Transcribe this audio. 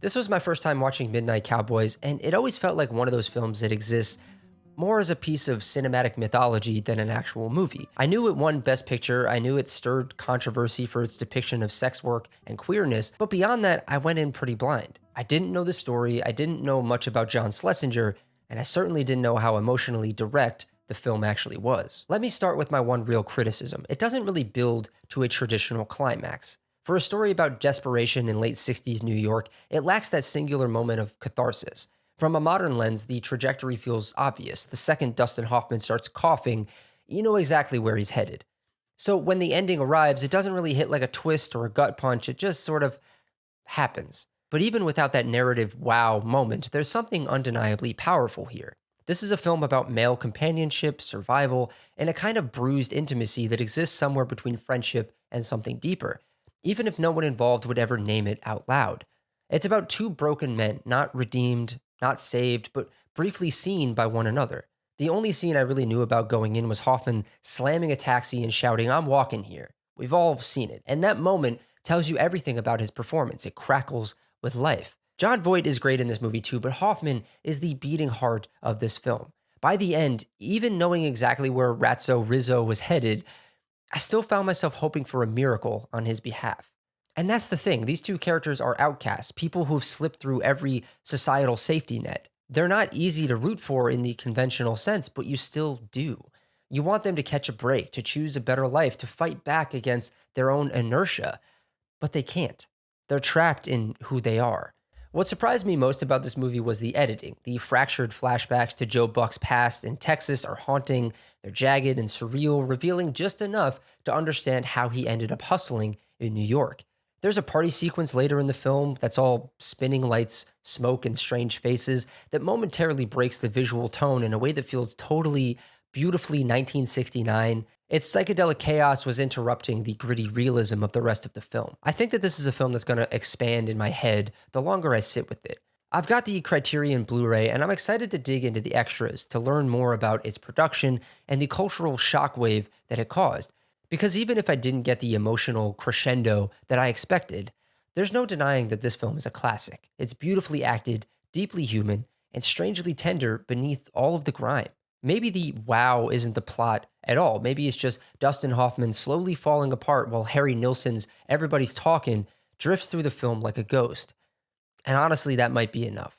This was my first time watching Midnight Cowboys, and it always felt like one of those films that exists more as a piece of cinematic mythology than an actual movie. I knew it won Best Picture, I knew it stirred controversy for its depiction of sex work and queerness, but beyond that, I went in pretty blind. I didn't know the story, I didn't know much about John Schlesinger, and I certainly didn't know how emotionally direct the film actually was. Let me start with my one real criticism. It doesn't really build to a traditional climax. For a story about desperation in late 60s New York, it lacks that singular moment of catharsis. From a modern lens, the trajectory feels obvious. The second Dustin Hoffman starts coughing, you know exactly where he's headed. So when the ending arrives, it doesn't really hit like a twist or a gut punch, it just sort of happens. But even without that narrative wow moment, there's something undeniably powerful here. This is a film about male companionship, survival, and a kind of bruised intimacy that exists somewhere between friendship and something deeper, even if no one involved would ever name it out loud. It's about two broken men, not redeemed, not saved, but briefly seen by one another. The only scene I really knew about going in was Hoffman slamming a taxi and shouting, "I'm walking here." We've all seen it. And that moment tells you everything about his performance. It crackles with life. John Voight is great in this movie too, but Hoffman is the beating heart of this film. By the end, even knowing exactly where Ratso Rizzo was headed, I still found myself hoping for a miracle on his behalf. And that's the thing, these two characters are outcasts, people who've slipped through every societal safety net. They're not easy to root for in the conventional sense, but you still do. You want them to catch a break, to choose a better life, to fight back against their own inertia, but they can't. They're trapped in who they are. What surprised me most about this movie was the editing. The fractured flashbacks to Joe Buck's past in Texas are haunting, they're jagged and surreal, revealing just enough to understand how he ended up hustling in New York. There's a party sequence later in the film that's all spinning lights, smoke, and strange faces that momentarily breaks the visual tone in a way that feels totally, beautifully 1969. Its psychedelic chaos was interrupting the gritty realism of the rest of the film. I think that this is a film that's going to expand in my head the longer I sit with it. I've got the Criterion Blu-ray, and I'm excited to dig into the extras to learn more about its production and the cultural shockwave that it caused. Because even if I didn't get the emotional crescendo that I expected, there's no denying that this film is a classic. It's beautifully acted, deeply human, and strangely tender beneath all of the grime. Maybe the wow isn't the plot at all. Maybe it's just Dustin Hoffman slowly falling apart while Harry Nilsson's Everybody's Talking drifts through the film like a ghost. And honestly, that might be enough.